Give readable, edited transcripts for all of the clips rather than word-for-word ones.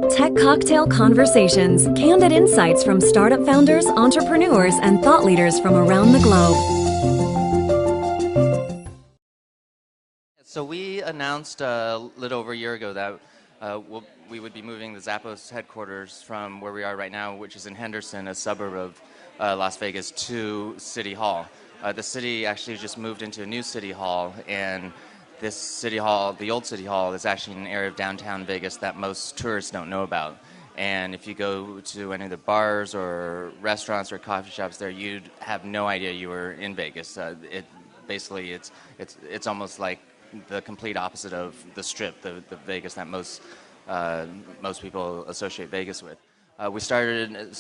Tech Cocktail Conversations, candid insights from startup founders, entrepreneurs, and thought leaders from around the globe. So we announced a little over a year ago that we would be moving the Zappos headquarters from where we are right now, which is in Henderson, a suburb of Las Vegas, to City Hall. The city actually just moved into a new City Hall, and this City Hall, the old City Hall, is actually an area of downtown Vegas that most tourists don't know about. And if you go to any of the bars or restaurants or coffee shops there, you'd have no idea you were in Vegas. It's almost like the complete opposite of the Strip, the Vegas that most people associate Vegas with. We started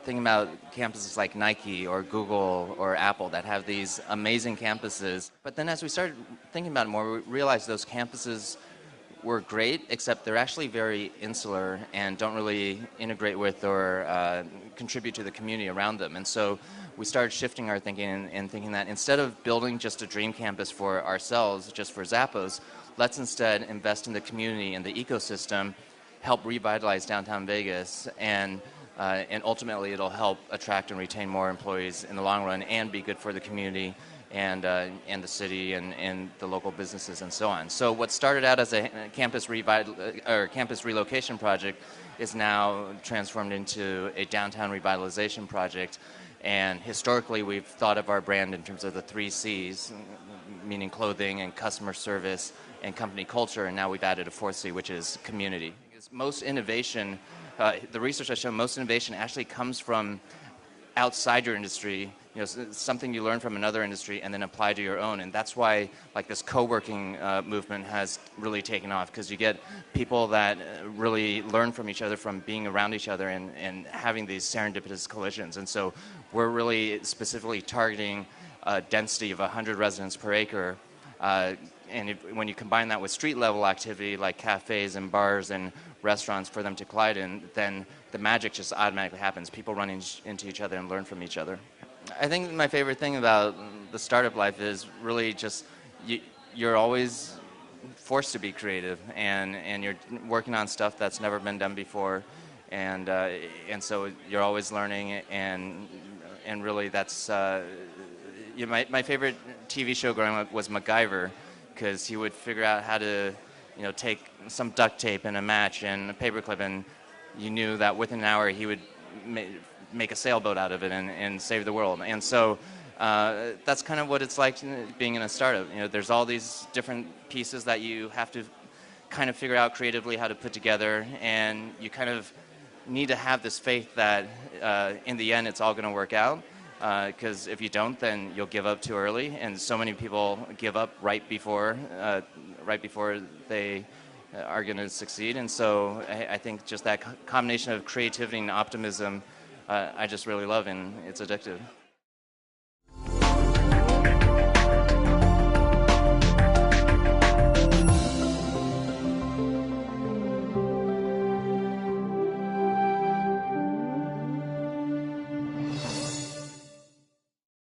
thinking about campuses like Nike or Google or Apple that have these amazing campuses. But then as we started thinking about it more, we realized those campuses were great, except they're actually very insular and don't really integrate with or contribute to the community around them. And so we started shifting our thinking and thinking that instead of building just a dream campus for ourselves, just for Zappos, let's instead invest in the community and the ecosystem, help revitalize downtown Vegas, and ultimately it'll help attract and retain more employees in the long run and be good for the community and the city and the local businesses and so on. So what started out as a campus relocation project is now transformed into a downtown revitalization project. And historically, we've thought of our brand in terms of the 3 C's, meaning clothing and customer service and company culture, and now we've added a 4th C, which is community. Most innovation, the research has shown most innovation actually comes from outside your industry, something you learn from another industry and then apply to your own. And that's why this co-working movement has really taken off, because you get people that really learn from each other from being around each other and having these serendipitous collisions. And so we're really specifically targeting a density of 100 residents per acre. And when you combine that with street level activity like cafes and bars and restaurants for them to collide in, then the magic just automatically happens. People run into each other and learn from each other. I think my favorite thing about the startup life is really just you're always forced to be creative, and you're working on stuff that's never been done before, and so you're always learning, and really that's my favorite TV show growing up was MacGyver, because he would figure out how to take some duct tape and a match and a paperclip, and you knew that within an hour he would make a sailboat out of it and save the world. And so that's kind of what it's like being in a startup. There's all these different pieces that you have to kind of figure out creatively how to put together, and you kind of need to have this faith that in the end it's all going to work out. Because if you don't, then you'll give up too early, and so many people give up right before they are going to succeed. And so I think just that combination of creativity and optimism, I just really love, and it's addictive.